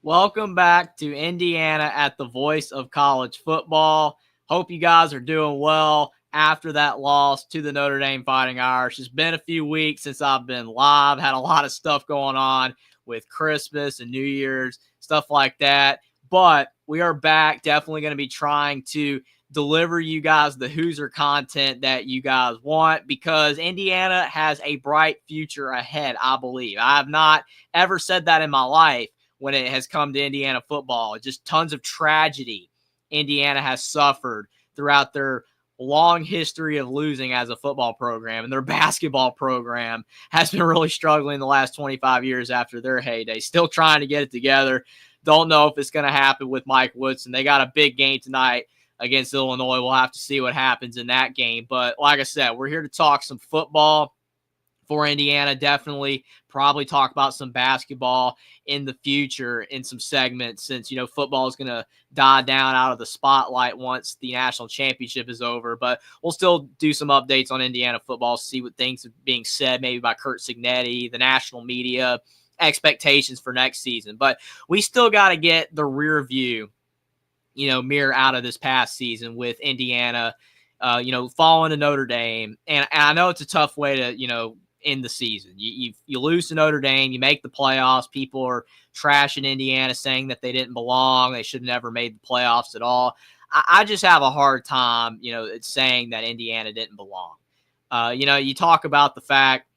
Welcome back to Indiana at the voice of college football. Hope you guys are doing well after that loss to the Notre Dame Fighting Irish. It's been a few weeks since I've been live, had a lot of stuff going on with Christmas and New Year's, stuff like that. But we are back, definitely going to be trying to deliver you guys the Hoosier content that you guys want because Indiana has a bright future ahead, I believe. I have not ever said that in my life when it has come to Indiana football. Just tons of tragedy Indiana has suffered throughout their long history of losing as a football program, and their basketball program has been really struggling the last 25 years after their heyday. Still trying to get it together. Don't know if it's going to happen with Mike Woodson. They got a big game tonight against Illinois. We'll have to see what happens in that game. But like I said, we're here to talk some football for Indiana. Definitely probably talk about some basketball in the future in some segments since, football is going to die down out of the spotlight once the national championship is over. But we'll still do some updates on Indiana football, see what things are being said maybe by Curt Cignetti, the national media, expectations for next season. But we still got to get the rear view, mirror out of this past season with Indiana, falling to Notre Dame. And I know it's a tough way to, in the season. You lose to Notre Dame, you make the playoffs. People are trashing Indiana, saying that they didn't belong. They should have never made the playoffs at all. I just have a hard time, saying that Indiana didn't belong. You talk about the fact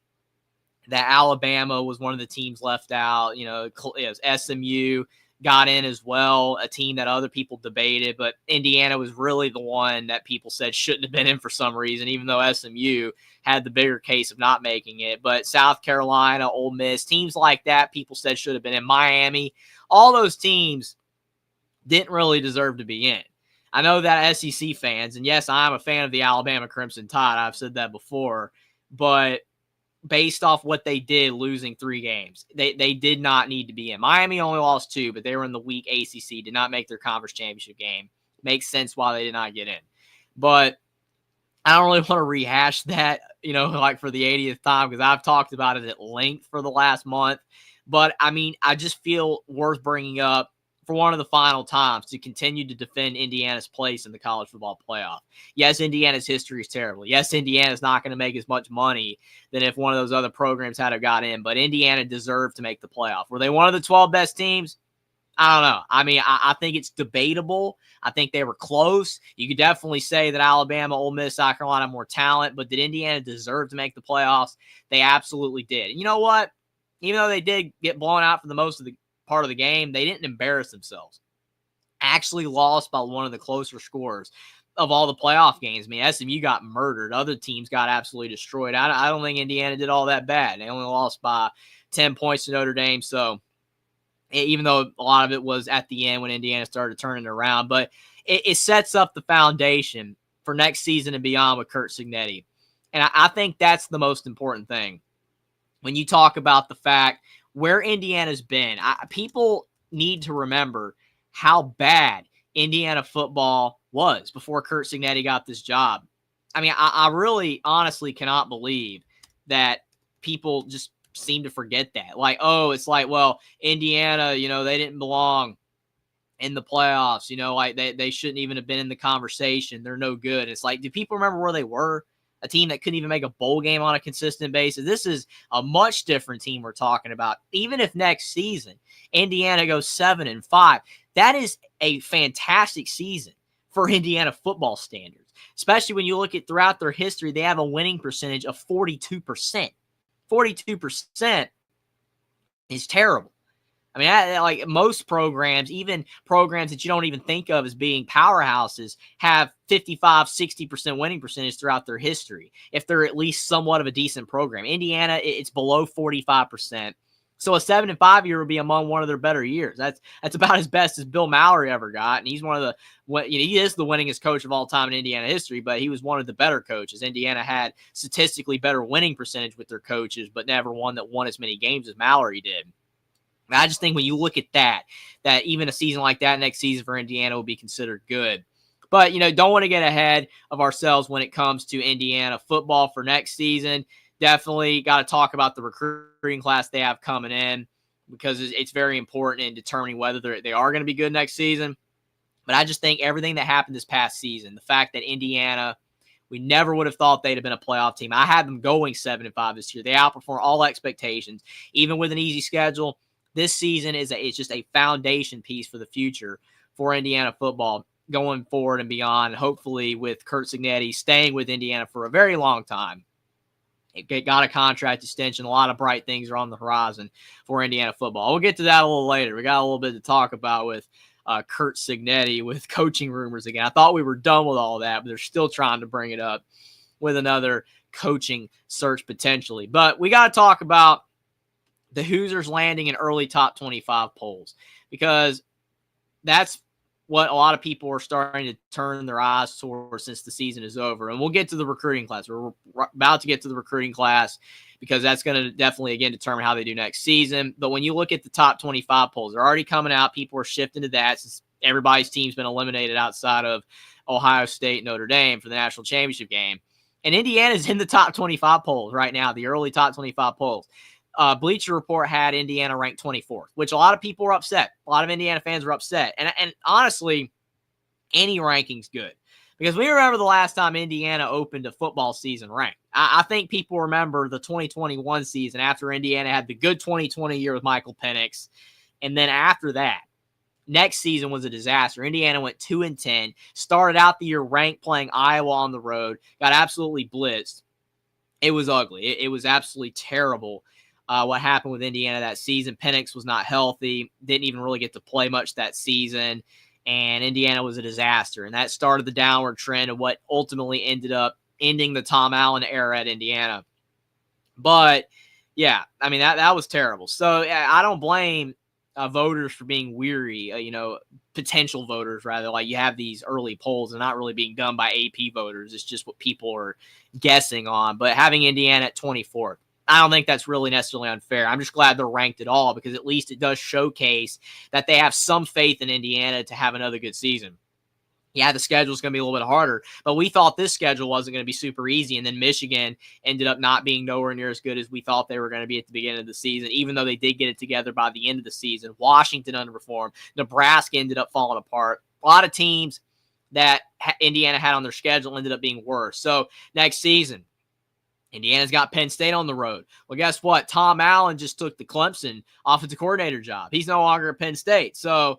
that Alabama was one of the teams left out. It was SMU got in as well, a team that other people debated, but Indiana was really the one that people said shouldn't have been in for some reason, even though SMU had the bigger case of not making it. But South Carolina, Ole Miss, teams like that, people said should have been in. Miami, all those teams didn't really deserve to be in. I know that SEC fans, and yes, I'm a fan of the Alabama Crimson Tide. I've said that before, but based off what they did losing 3 games, they did not need to be in. Miami only lost 2, but they were in the weak ACC, did not make their conference championship game. Makes sense why they did not get in. But I don't really want to rehash that, like for the 80th time, because I've talked about it at length for the last month. But, I just feel worth bringing up for one of the final times to continue to defend Indiana's place in the college football playoff. Yes, Indiana's history is terrible. Yes, Indiana's not going to make as much money than if one of those other programs had got in, but Indiana deserved to make the playoff. Were they one of the 12 best teams? I don't know. I think it's debatable. I think they were close. You could definitely say that Alabama, Ole Miss, South Carolina more talent, but did Indiana deserve to make the playoffs? They absolutely did. And you know what? Even though they did get blown out for the most of the part of the game, they didn't embarrass themselves. Actually lost by one of the closer scores of all the playoff games. SMU got murdered. Other teams got absolutely destroyed. I don't think Indiana did all that bad. They only lost by 10 points to Notre Dame. So even though a lot of it was at the end when Indiana started turning it around, but it sets up the foundation for next season and beyond with Curt Cignetti. And I think that's the most important thing. When you talk about the fact where Indiana's been, people need to remember how bad Indiana football was before Curt Cignetti got this job. I really honestly cannot believe that people just seem to forget that. Well, Indiana, they didn't belong in the playoffs. They shouldn't even have been in the conversation. They're no good. It's like, do people remember where they were? A team that couldn't even make a bowl game on a consistent basis. This is a much different team we're talking about. Even if next season Indiana goes 7-5, that is a fantastic season for Indiana football standards, especially when you look at throughout their history, they have a winning percentage of 42%. 42% is terrible. Like most programs, even programs that you don't even think of as being powerhouses, have 55, 60% winning percentage throughout their history, if they're at least somewhat of a decent program. Indiana, it's below 45%. So a 7-5 year would be among one of their better years. That's about as best as Bill Mallory ever got. And he's one of the, he is the winningest coach of all time in Indiana history, but he was one of the better coaches. Indiana had statistically better winning percentage with their coaches, but never one that won as many games as Mallory did. I just think when you look at that even a season like that next season for Indiana will be considered good. But, don't want to get ahead of ourselves when it comes to Indiana football for next season. Definitely got to talk about the recruiting class they have coming in. because it's very important in determining whether they are going to be good next season. But I just think everything that happened this past season, the fact that Indiana, we never would have thought they'd have been a playoff team. I had them going 7-5 this year. They outperformed all expectations, even with an easy schedule. This season is just a foundation piece for the future for Indiana football going forward and beyond. Hopefully, with Curt Cignetti staying with Indiana for a very long time. It got a contract extension. A lot of bright things are on the horizon for Indiana football. We'll get to that a little later. We got a little bit to talk about with Curt Cignetti with coaching rumors again. I thought we were done with all that, but they're still trying to bring it up with another coaching search potentially. But we got to talk about the Hoosiers landing in early top 25 polls, because that's what a lot of people are starting to turn their eyes towards since the season is over. And we'll get to the recruiting class. We're about to get to the recruiting class, because that's going to definitely, again, determine how they do next season. But when you look at the top 25 polls, they're already coming out. People are shifting to that since everybody's team's been eliminated outside of Ohio State and Notre Dame for the national championship game. And Indiana's in the top 25 polls right now, the early top 25 polls. Bleacher Report had Indiana ranked 24th, which a lot of people were upset. A lot of Indiana fans were upset. And honestly, any ranking's good, because we remember the last time Indiana opened a football season ranked. I think people remember the 2021 season after Indiana had the good 2020 year with Michael Penix. And then after that, next season was a disaster. Indiana went 2-10, started out the year ranked, playing Iowa on the road, got absolutely blitzed. It was ugly. It was absolutely terrible. What happened with Indiana that season. Penix was not healthy, didn't even really get to play much that season, and Indiana was a disaster. And that started the downward trend of what ultimately ended up ending the Tom Allen era at Indiana. But, yeah, I mean, that was terrible. So I don't blame voters for being weary, potential voters, rather. Like, you have these early polls and not really being done by AP voters. It's just what people are guessing on. But having Indiana at 24th, I don't think that's really necessarily unfair. I'm just glad they're ranked at all, because at least it does showcase that they have some faith in Indiana to have another good season. Yeah, the schedule is going to be a little bit harder, but we thought this schedule wasn't going to be super easy, and then Michigan ended up not being nowhere near as good as we thought they were going to be at the beginning of the season, even though they did get it together by the end of the season. Washington underperformed. Nebraska ended up falling apart. A lot of teams that Indiana had on their schedule ended up being worse. So next season, Indiana's got Penn State on the road. Well, guess what? Tom Allen just took the Clemson offensive coordinator job. He's no longer at Penn State. So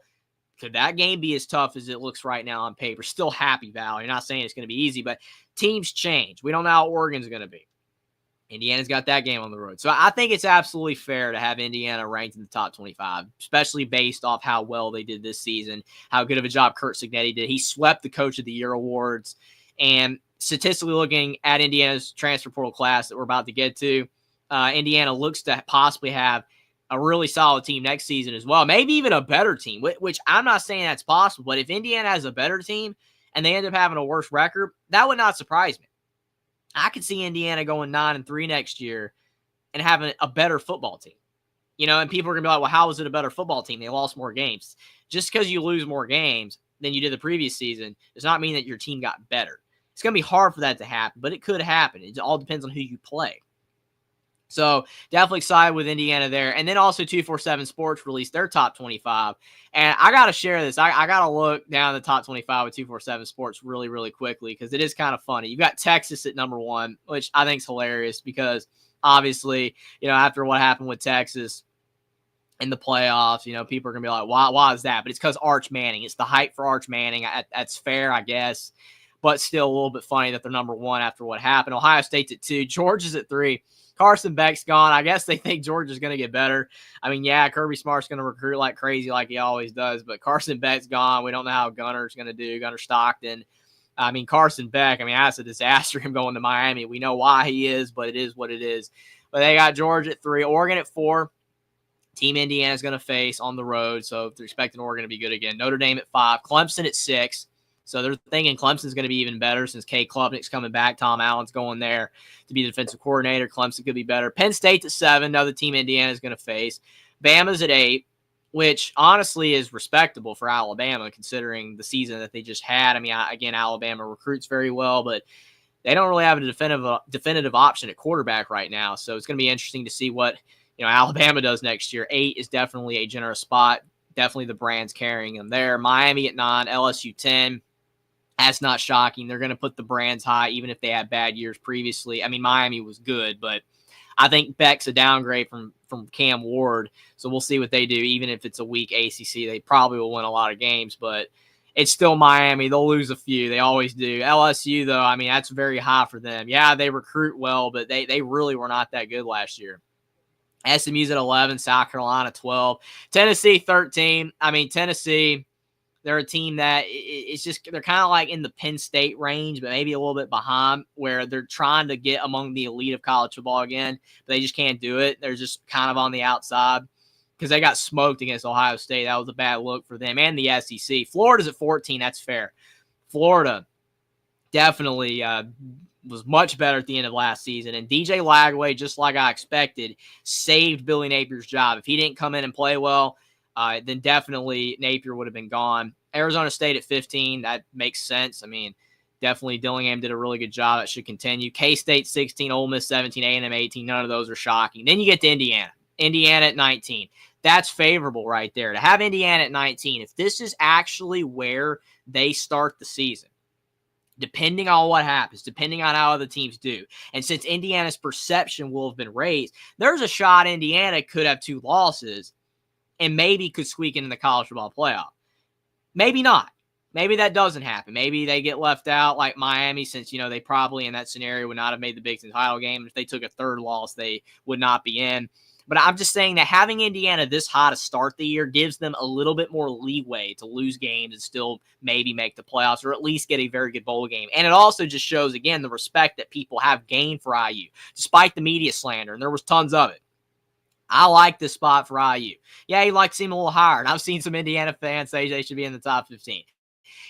could that game be as tough as it looks right now on paper? Still Happy Valley. You're not saying it's going to be easy, but teams change. We don't know how Oregon's going to be. Indiana's got that game on the road. So I think it's absolutely fair to have Indiana ranked in the top 25, especially based off how well they did this season, how good of a job Curt Cignetti did. He swept the Coach of the Year awards. And statistically looking at Indiana's transfer portal class that we're about to get to, Indiana looks to possibly have a really solid team next season as well. Maybe even a better team, which I'm not saying that's possible. But if Indiana has a better team and they end up having a worse record, that would not surprise me. I could see Indiana going 9-3 next year and having a better football team. And people are going to be like, well, how is it a better football team? They lost more games. Just because you lose more games than you did the previous season does not mean that your team got better. It's going to be hard for that to happen, but it could happen. It all depends on who you play. So definitely excited with Indiana there. And then also 247 Sports released their top 25. And I got to share this. I got to look down the top 25 with 247 Sports really, really quickly, because it is kind of funny. You've got Texas at number 1, which I think is hilarious, because obviously, after what happened with Texas in the playoffs, people are going to be like, why is that? But it's because Arch Manning. It's the hype for Arch Manning. That's fair, I guess. But still a little bit funny that they're number 1 after what happened. Ohio State's at 2. Georgia's at 3. Carson Beck's gone. I guess they think Georgia's going to get better. I mean, yeah, Kirby Smart's going to recruit like crazy like he always does, but Carson Beck's gone. We don't know how Gunner's going to do. Gunner Stockton. I mean, Carson Beck, that's a disaster, him going to Miami. We know why he is, but it is what it is. But they got Georgia at 3. Oregon at 4. Team Indiana's going to face on the road, so they're expecting Oregon to be good again. Notre Dame at 5. Clemson at 6. So they're thinking Clemson's going to be even better since Kay Klubnik's coming back. Tom Allen's going there to be the defensive coordinator. Clemson could be better. Penn State's at 7. Another team Indiana's going to face. Bama's at 8, which honestly is respectable for Alabama considering the season that they just had. Again, Alabama recruits very well, but they don't really have a definitive option at quarterback right now. So it's going to be interesting to see what Alabama does next year. 8 is definitely a generous spot. Definitely the brand's carrying them there. Miami at 9, LSU 10. That's not shocking. They're going to put the brands high, even if they had bad years previously. I mean, Miami was good, but I think Beck's a downgrade from Cam Ward. So we'll see what they do. Even if it's a weak ACC, they probably will win a lot of games, but it's still Miami. They'll lose a few. They always do. LSU, though, I mean, that's very high for them. Yeah, they recruit well, but they really were not that good last year. SMU's at 11, South Carolina 12, Tennessee 13. I mean, Tennessee, they're a team that it's just they're kind of like in the Penn State range, but maybe a little bit behind, where they're trying to get among the elite of college football again, but they just can't do it. They're just kind of on the outside because they got smoked against Ohio State. That was a bad look for them and the SEC. Florida's at 14. That's fair. Florida definitely was much better at the end of last season. And DJ Lagway, just like I expected, saved Billy Napier's job. If he didn't come in and play well, then definitely Napier would have been gone. Arizona State at 15, that makes sense. I mean, definitely Dillingham did a really good job. That should continue. K-State 16, Ole Miss 17, A&M 18. None of those are shocking. Then you get to Indiana. Indiana at 19. That's favorable right there. To have Indiana at 19, if this is actually where they start the season, depending on what happens, depending on how other teams do. And since Indiana's perception will have been raised, there's a shot Indiana could have 2 losses and maybe could squeak into the college football playoff. Maybe not. Maybe that doesn't happen. Maybe they get left out like Miami, since, they probably in that scenario would not have made the Big Ten title game. If they took a 3rd loss, they would not be in. But I'm just saying that having Indiana this high to start the year gives them a little bit more leeway to lose games and still maybe make the playoffs, or at least get a very good bowl game. And it also just shows, again, the respect that people have gained for IU, despite the media slander, and there was tons of it. I like this spot for IU. Yeah, you'd like to see him a little higher, and I've seen some Indiana fans say they should be in the top 15.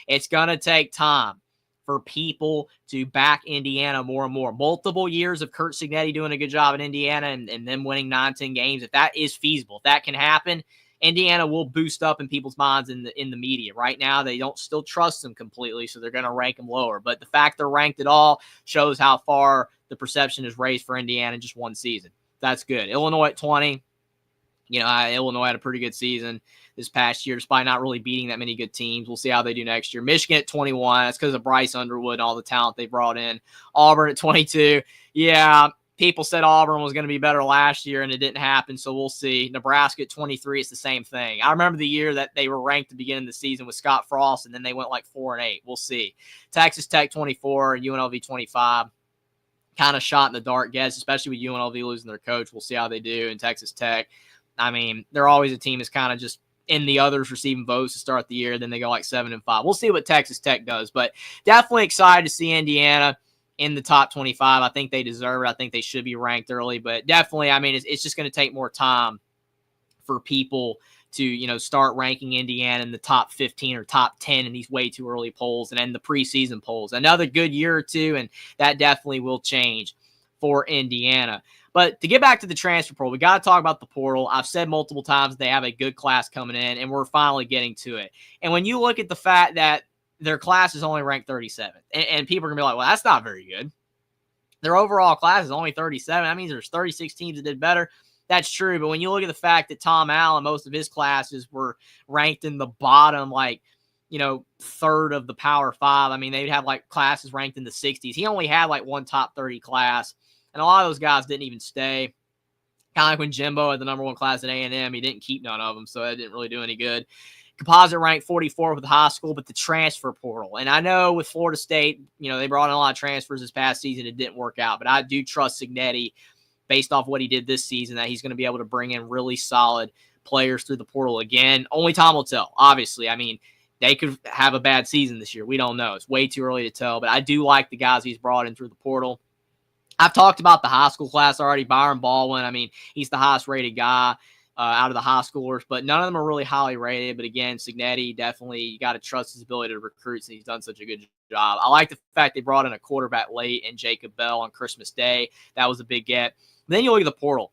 It's going to take time for people to back Indiana more and more. Multiple years of Curt Cignetti doing a good job in Indiana and them winning 9-10 games. If that is feasible, if that can happen, Indiana will boost up in people's minds in the media. Right now, they don't still trust them completely, so they're going to rank them lower. But the fact they're ranked at all shows how far the perception is raised for Indiana in just one season. That's good. Illinois at 20. Illinois had a pretty good season this past year, despite not really beating that many good teams. We'll see how they do next year. Michigan at 21. That's because of Bryce Underwood and all the talent they brought in. Auburn at 22. Yeah, people said Auburn was going to be better last year, and it didn't happen, so we'll see. Nebraska at 23. It's the same thing. I remember the year that they were ranked at the beginning of the season with Scott Frost, and then they went like 4-8. We'll see. Texas Tech 24 and UNLV 25. Kind of shot in the dark guess, especially with UNLV losing their coach. We'll see how they do. In Texas Tech, I mean, they're always a team that's kind of just in the others receiving votes to start the year. Then they go like 7-5. We'll see what Texas Tech does, but definitely excited to see Indiana in the top 25. I think they deserve it. I think they should be ranked early, but definitely, I mean, it's just going to take more time for people to, start ranking Indiana in the top 15 or top 10 in these way too early polls and then the preseason polls. Another good year or two, and that definitely will change for Indiana. But to get back to the transfer portal, we got to talk about the portal. I've said multiple times they have a good class coming in, and we're finally getting to it. And when you look at the fact that their class is only ranked 37th, and people are going to be like, well, that's not very good. Their overall class is only 37. That means there's 36 teams that did better. That's true, but when you look at the fact that Tom Allen, most of his classes were ranked in the bottom, third of the Power 5. I mean, they'd have, classes ranked in the 60s. He only had, one top 30 class, and a lot of those guys didn't even stay. Kind of like when Jimbo had the number 1 class at A&M, he didn't keep none of them, so that didn't really do any good. Composite ranked 44 with the high school, but the transfer portal. And I know with Florida State, they brought in a lot of transfers this past season. It didn't work out, but I do trust Cignetti, based off what he did this season, that he's going to be able to bring in really solid players through the portal again. Only time will tell, obviously. I mean, they could have a bad season this year. We don't know. It's way too early to tell, but I do like the guys he's brought in through the portal. I've talked about the high school class already. Byron Baldwin, I mean, he's the highest rated guy out of the high schoolers, but none of them are really highly rated. But again, Cignetti, definitely, you got to trust his ability to recruit, since he's done such a good job. I like the fact they brought in a quarterback late and Jacob Bell on Christmas Day. That was a big get. Then you look at the portal.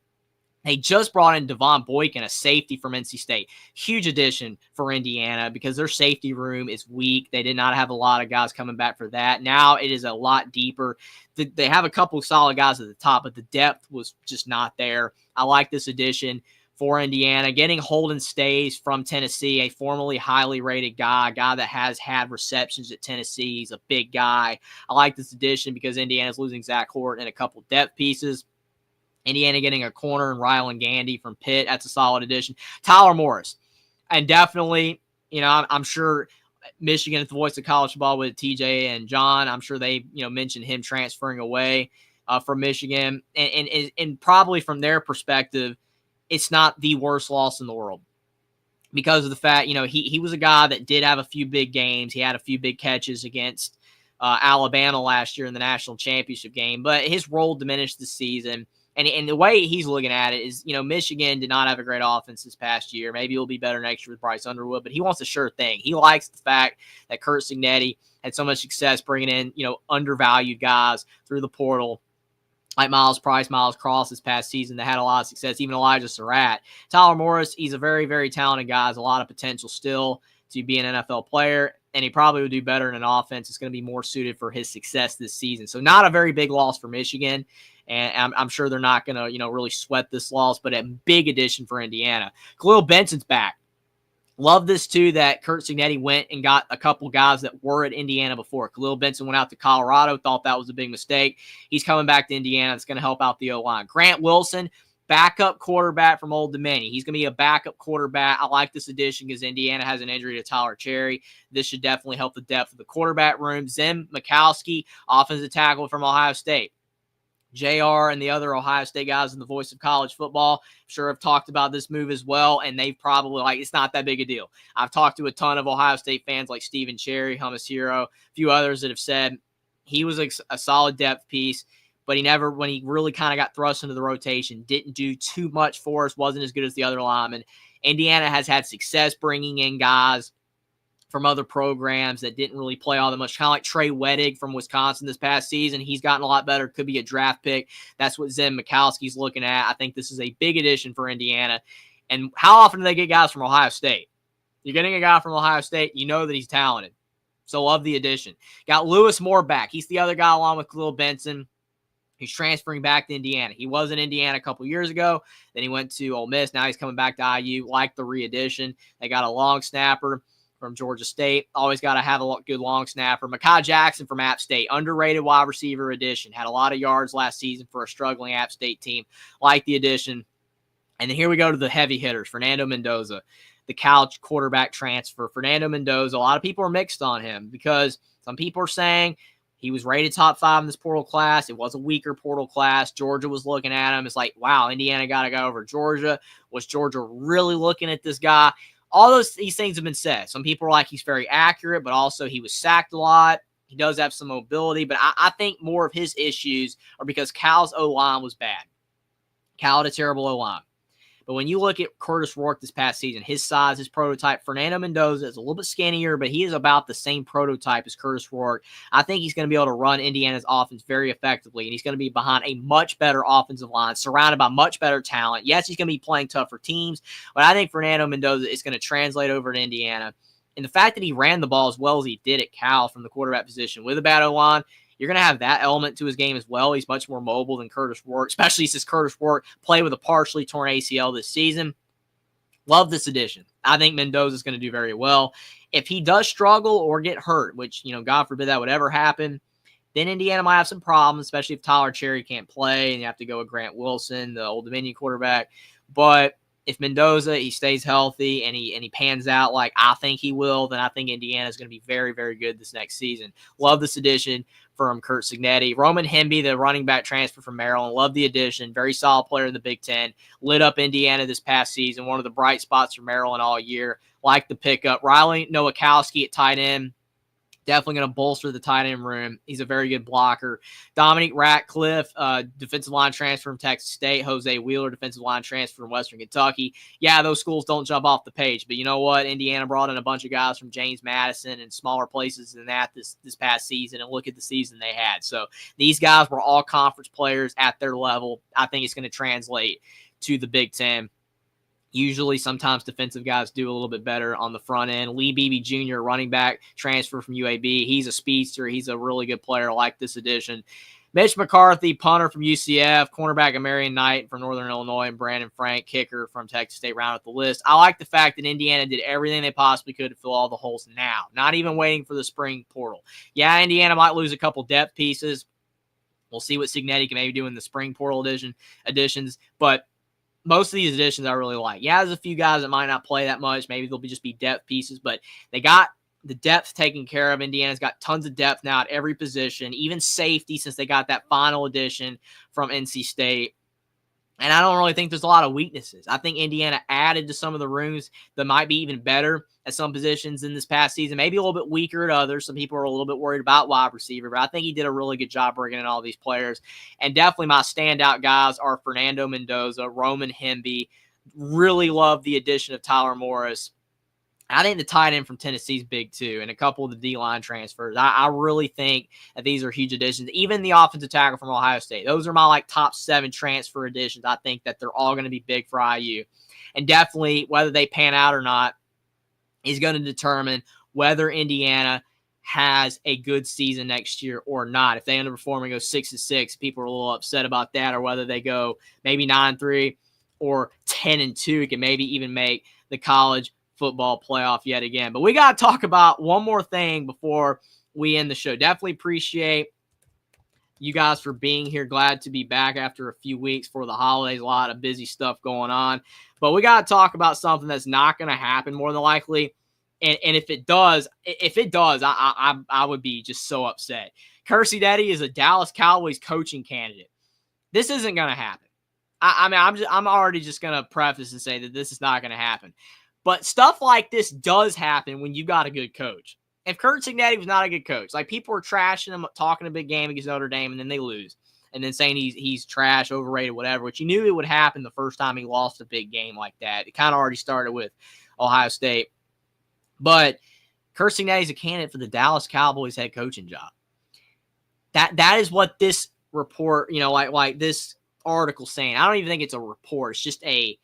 They just brought in Devon Boykin, a safety from NC State. Huge addition for Indiana because their safety room is weak. They did not have a lot of guys coming back for that. Now it is a lot deeper. They have a couple of solid guys at the top, but the depth was just not there. I like this addition for Indiana. Getting Holden Stays from Tennessee, a formerly highly rated guy, a guy that has had receptions at Tennessee. He's a big guy. I like this addition because Indiana's losing Zach Horton and a couple depth pieces. Indiana getting a corner and Rylan Gandy from Pitt. That's a solid addition. Tyler Morris. And definitely, I'm sure Michigan is the voice of college football with TJ and John. I'm sure they, mentioned him transferring away from Michigan. And probably from their perspective, it's not the worst loss in the world because of the fact, he was a guy that did have a few big games. He had a few big catches against Alabama last year in the national championship game, but his role diminished this season. And the way he's looking at it is, Michigan did not have a great offense this past year. Maybe it'll be better next year with Bryce Underwood, but he wants a sure thing. He likes the fact that Curt Cignetti had so much success bringing in, undervalued guys through the portal, like Miles Price, Miles Cross this past season that had a lot of success, even Elijah Surratt. Tyler Morris, he's a very, very talented guy, has a lot of potential still to be an NFL player, and he probably would do better in an offense that's going to be more suited for his success this season. So not a very big loss for Michigan, and I'm sure they're not going to, really sweat this loss, but a big addition for Indiana. Khalil Benson's back. Love this, too, that Curt Cignetti went and got a couple guys that were at Indiana before. Khalil Benson went out to Colorado, thought that was a big mistake. He's coming back to Indiana. It's going to help out the O-line. Grant Wilson, backup quarterback from Old Dominion. He's going to be a backup quarterback. I like this addition because Indiana has an injury to Tyler Cherry. This should definitely help the depth of the quarterback room. Zim Mikowski, offensive tackle from Ohio State. JR and the other Ohio State guys in the voice of college football sure have talked about this move as well, and they've probably it's not that big a deal. I've talked to a ton of Ohio State fans like Stephen Cherry, Hummus Hero, a few others that have said he was a solid depth piece, but he never, when he really kind of got thrust into the rotation, didn't do too much for us, wasn't as good as the other linemen. Indiana has had success bringing in guys from other programs that didn't really play all that much, kind of like Trey Wettig from Wisconsin this past season. He's gotten a lot better, could be a draft pick. That's what Zim Mikowski's looking at. I think this is a big addition for Indiana. And how often do they get guys from Ohio State? You're getting a guy from Ohio State, you know that he's talented. So love the addition. Got Lewis Moore back. He's the other guy along with Khalil Benson. He's transferring back to Indiana. He was in Indiana a couple years ago. Then he went to Ole Miss. Now he's coming back to IU. Like the re-addition. They got a long snapper from Georgia State. Always got to have a good long snapper. Mekhi Jackson from App State. Underrated wide receiver addition. Had a lot of yards last season for a struggling App State team. Like the addition. And then here we go to the heavy hitters. Fernando Mendoza, the college quarterback transfer. Fernando Mendoza, a lot of people are mixed on him because some people are saying he was rated top 5 in this portal class. It was a weaker portal class. Georgia was looking at him. It's like, wow, Indiana got to go over Georgia. Was Georgia really looking at this guy? All these things have been said. Some people are like he's very accurate, but also he was sacked a lot. He does have some mobility, but I think more of his issues are because Cal's O-line was bad. Cal had a terrible O-line. But when you look at Curtis Rourke this past season, his size, his prototype, Fernando Mendoza is a little bit skinnier, but he is about the same prototype as Curtis Rourke. I think he's going to be able to run Indiana's offense very effectively, and he's going to be behind a much better offensive line, surrounded by much better talent. Yes, he's going to be playing tougher teams, but I think Fernando Mendoza is going to translate over to Indiana. And the fact that he ran the ball as well as he did at Cal from the quarterback position with a bad O-line, you're going to have that element to his game as well. He's much more mobile than Curtis Rourke, especially since Curtis Rourke played with a partially torn ACL this season. Love this addition. I think Mendoza is going to do very well. If he does struggle or get hurt, which, God forbid that would ever happen, then Indiana might have some problems, especially if Tyler Cherry can't play and you have to go with Grant Wilson, the Old Dominion quarterback. But if Mendoza, he stays healthy and he pans out like I think he will, then I think Indiana is going to be very, very good this next season. Love this addition from Curt Cignetti. Roman Hemby, the running back transfer from Maryland. Love the addition. Very solid player in the Big Ten. Lit up Indiana this past season. One of the bright spots for Maryland all year. Like the pickup. Riley Nowakowski at tight end. Definitely going to bolster the tight end room. He's a very good blocker. Dominic Ratcliffe, defensive line transfer from Texas State. Jose Wheeler, defensive line transfer from Western Kentucky. Yeah, those schools don't jump off the page, but you know what? Indiana brought in a bunch of guys from James Madison and smaller places than that this past season, and look at the season they had. So these guys were all conference players at their level. I think it's going to translate to the Big Ten. Usually, sometimes defensive guys do a little bit better on the front end. Lee Beebe Jr., running back, transfer from UAB. He's a speedster. He's a really good player. I like this addition. Mitch McCarthy, punter from UCF, cornerback of Marion Knight from Northern Illinois, and Brandon Frank, kicker from Texas State, round out the list. I like the fact that Indiana did everything they possibly could to fill all the holes now, not even waiting for the spring portal. Yeah, Indiana might lose a couple depth pieces. We'll see what Cignetti can maybe do in the spring portal additions, but most of these additions I really like. Yeah, there's a few guys that might not play that much. Maybe they'll just be depth pieces, but they got the depth taken care of. Indiana's got tons of depth now at every position, even safety since they got that final addition from NC State. And I don't really think there's a lot of weaknesses. I think Indiana added to some of the rooms that might be even better at some positions in this past season, maybe a little bit weaker at others. Some people are a little bit worried about wide receiver, but I think he did a really good job bringing in all these players. And definitely my standout guys are Fernando Mendoza, Roman Hemby. Really love the addition of Tyler Morris. I think the tight end from Tennessee is big too, and a couple of the D-line transfers. I really think that these are huge additions. Even the offensive tackle from Ohio State. Those are my top 7 transfer additions. I think that they're all going to be big for IU. And definitely, whether they pan out or not, is going to determine whether Indiana has a good season next year or not. If they underperform and go 6-6, people are a little upset about that, or whether they go maybe 9-3 or 10-2, it can maybe even make the college football playoff yet again. But we got to talk about one more thing before we end the show. Definitely appreciate you guys for being here. Glad to be back after a few weeks for the holidays. A lot of busy stuff going on. But we got to talk about something that's not going to happen more than likely. And if it does, I would be just so upset. Kersey Deddy is a Dallas Cowboys coaching candidate. This isn't going to happen. I'm already just going to preface and say that this is not going to happen. But stuff like this does happen when you got a good coach. If Curt Cignetti was not a good coach, like people are trashing him, talking a big game against Notre Dame, and then they lose, and then saying he's trash, overrated, whatever, which you knew it would happen the first time he lost a big game like that. It kind of already started with Ohio State. But Curt Cignetti's a candidate for the Dallas Cowboys head coaching job. That is what this report, like this article saying. I don't even think it's a report. It's just a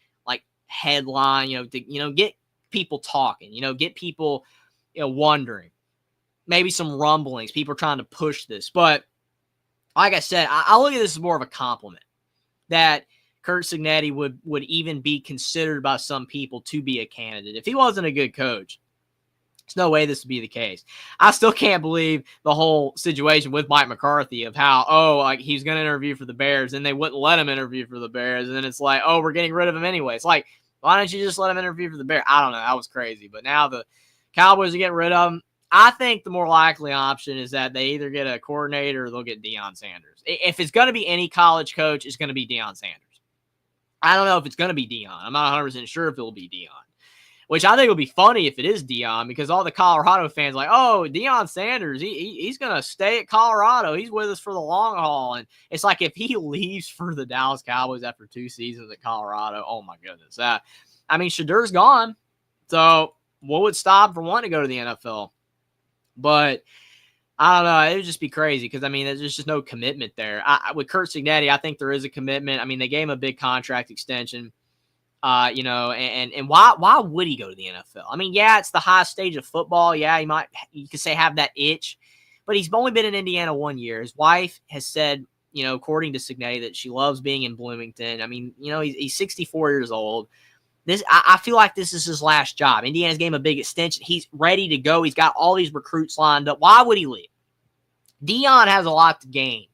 headline, to get people talking, get people wondering, maybe some rumblings, people trying to push this. But like I said, I look at this as more of a compliment that Curt Cignetti would even be considered by some people to be a candidate. If he wasn't a good coach, there's no way this would be the case. I still can't believe the whole situation with Mike McCarthy of how, he's going to interview for the Bears, and they wouldn't let him interview for the Bears. And then it's like, we're getting rid of him anyway. It's like, why don't you just let him interview for the Bears? I don't know. That was crazy. But now the Cowboys are getting rid of him. I think the more likely option is that they either get a coordinator or they'll get Deion Sanders. If it's going to be any college coach, it's going to be Deion Sanders. I don't know if it's going to be Deion. I'm not 100% sure if it will be Deion. Which I think will be funny if it is Deion, because all the Colorado fans are like, Deion Sanders, he's going to stay at Colorado. He's with us for the long haul. And it's like if he leaves for the Dallas Cowboys after 2 seasons at Colorado, oh my goodness. Shadur's gone. So what would stop him from wanting to go to the NFL? But I don't know. It would just be crazy because, there's just no commitment there. With Curt Cignetti, I think there is a commitment. They gave him a big contract extension. And why would he go to the NFL? Yeah, it's the high stage of football. Yeah, you could say have that itch, but he's only been in Indiana 1 year. His wife has said, according to Cignetti, that she loves being in Bloomington. He's 64 years old. I feel like this is his last job. Indiana's gave him a big extension. He's ready to go. He's got all these recruits lined up. Why would he leave? Deion has a lot to gain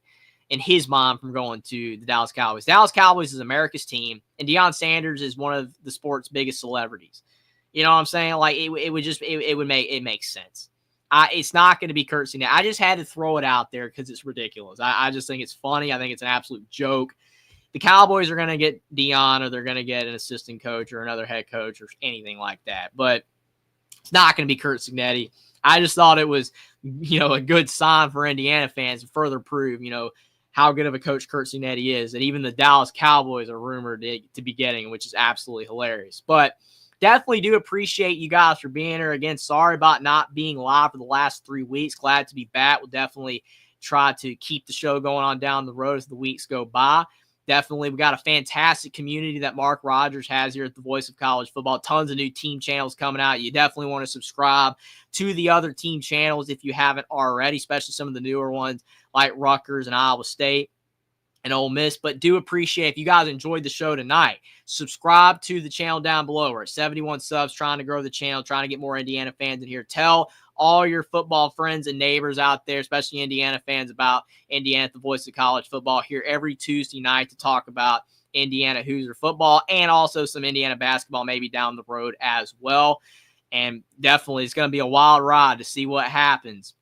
in his mind from going to the Dallas Cowboys. Dallas Cowboys is America's team, and Deion Sanders is one of the sport's biggest celebrities. You know what I'm saying? It makes sense. It's not going to be Curt Cignetti. I just had to throw it out there because it's ridiculous. I just think it's funny. I think it's an absolute joke. The Cowboys are going to get Deion, or they're going to get an assistant coach or another head coach or anything like that. But It's not going to be Curt Cignetti. I just thought it was, a good sign for Indiana fans to further prove, how good of a coach Curt Cignetti is. And even the Dallas Cowboys are rumored to be getting, which is absolutely hilarious. But definitely do appreciate you guys for being here. Again, sorry about not being live for the last 3 weeks. Glad to be back. We'll definitely try to keep the show going on down the road as the weeks go by. Definitely, we got a fantastic community that Mark Rogers has here at the Voice of College Football. Tons of new team channels coming out. You definitely want to subscribe to the other team channels if you haven't already, especially some of the newer ones like Rutgers and Iowa State and Ole Miss. But do appreciate if you guys enjoyed the show tonight, subscribe to the channel down below. We're at 71 subs, trying to grow the channel, trying to get more Indiana fans in here. Tell all your football friends and neighbors out there, especially Indiana fans, about Indiana at the Voice of College Football, here every Tuesday night to talk about Indiana Hoosier football and also some Indiana basketball maybe down the road as well. And definitely it's going to be a wild ride to see what happens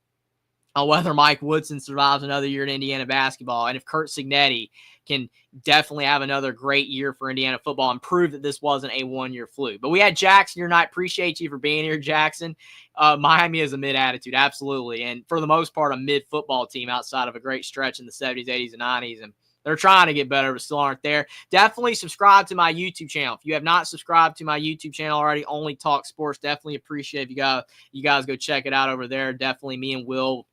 on whether Mike Woodson survives another year in Indiana basketball, and if Curt Cignetti can definitely have another great year for Indiana football and prove that this wasn't a one-year fluke. But we had Jackson here tonight. Appreciate you for being here, Jackson. Miami is a mid-attitude, absolutely, and for the most part, a mid-football team outside of a great stretch in the 70s, 80s, and 90s, and they're trying to get better, but still aren't there. Definitely subscribe to my YouTube channel. If you have not subscribed to my YouTube channel already, Only Talk Sports, definitely appreciate if you guys go check it out over there. Definitely me and Will,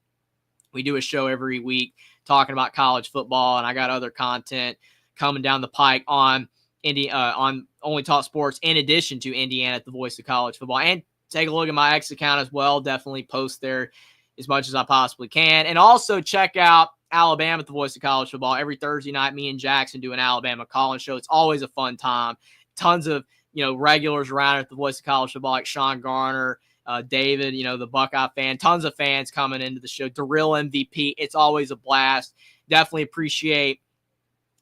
we do a show every week talking about college football, and I got other content coming down the pike on Only Talk Sports in addition to Indiana at the Voice of College Football. And take a look at my X account as well. Definitely post there as much as I possibly can. And also check out Alabama at the Voice of College Football. Every Thursday night, me and Jackson do an Alabama call-in show. It's always a fun time. Tons of regulars around at the Voice of College Football like Sean Garner, David, the Buckeye fan, tons of fans coming into the show. The real MVP. It's always a blast. Definitely appreciate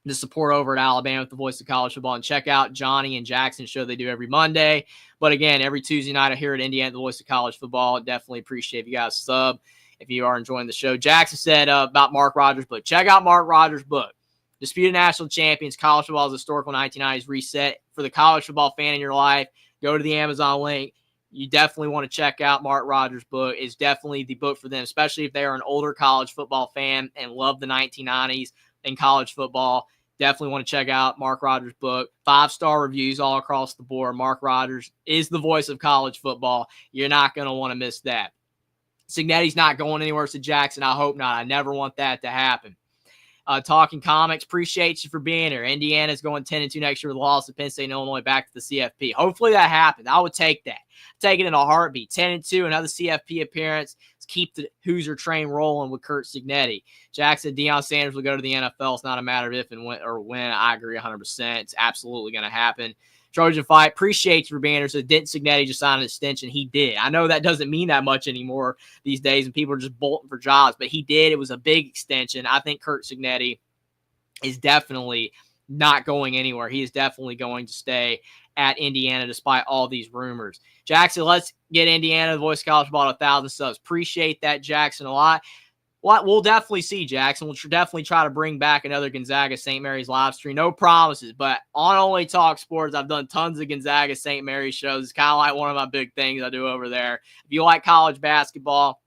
the support over at Alabama with the Voice of College Football, and check out Johnny and Jackson's show they do every Monday. But again, every Tuesday night here at Indiana, the Voice of College Football. Definitely appreciate if you guys sub if you are enjoying the show. Jackson said about Mark Rogers' book. Check out Mark Rogers' book. Disputed National Champions, College Football's Historical 1990s Reset. For the college football fan in your life, go to the Amazon link. You definitely want to check out Mark Rogers' book. It's definitely the book for them, especially if they are an older college football fan and love the 1990s in college football. Definitely want to check out Mark Rogers' book. 5-star reviews all across the board. Mark Rogers is the voice of college football. You're not going to want to miss that. Cignetti's not going anywhere, said Jackson. I hope not. I never want that to happen. Talking Comics, appreciate you for being here. Indiana's going 10-2 next year with a loss to Penn State and Illinois back to the CFP. Hopefully that happens. I would take that. Take it in a heartbeat. 10-2, another CFP appearance. Let's keep the Hoosier train rolling with Curt Cignetti. Jackson, Deion Sanders will go to the NFL. It's not a matter of if and when. I agree 100%. It's absolutely going to happen. Trojan Fight, appreciate you for being here. So didn't Cignetti just sign an extension? He did. I know that doesn't mean that much anymore these days, and people are just bolting for jobs, but he did. It was a big extension. I think Curt Cignetti is definitely not going anywhere. He is definitely going to stay at Indiana despite all these rumors. Jackson, let's get Indiana, the Voice of College Football, 1,000 subs. Appreciate that, Jackson, a lot. We'll definitely see, Jackson. We'll definitely try to bring back another Gonzaga St. Mary's live stream. No promises, but on Only Talk Sports, I've done tons of Gonzaga St. Mary's shows. It's kind of like one of my big things I do over there. If you like college basketball,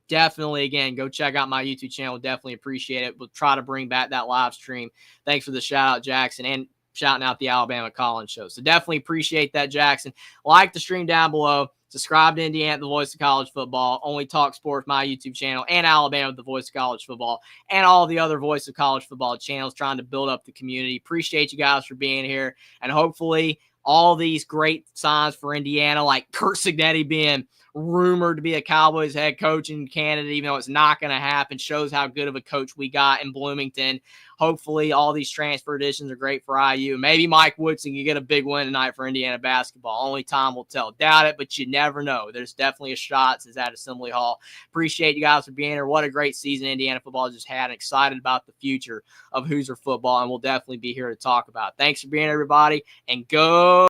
definitely, again, go check out my YouTube channel. Definitely appreciate it. We'll try to bring back that live stream. Thanks for the shout-out, Jackson, and shouting out the Alabama call-in show. So definitely appreciate that, Jackson. Like the stream down below. Subscribe to Indiana, the Voice of College Football, Only Talk Sports, my YouTube channel, and Alabama, the Voice of College Football, and all the other Voice of College Football channels, trying to build up the community. Appreciate you guys for being here, and hopefully all these great signs for Indiana, like Curt Cignetti being rumored to be a Cowboys head coach in Canada, even though it's not going to happen, shows how good of a coach we got in Bloomington. Hopefully all these transfer additions are great for IU. Maybe Mike Woodson can get a big win tonight for Indiana basketball. Only time will tell. Doubt it, but you never know. There's definitely a shot since at Assembly Hall. Appreciate you guys for being here. What a great season Indiana football just had. I'm excited about the future of Hoosier football, and we'll definitely be here to talk about it. Thanks for being here, everybody, and go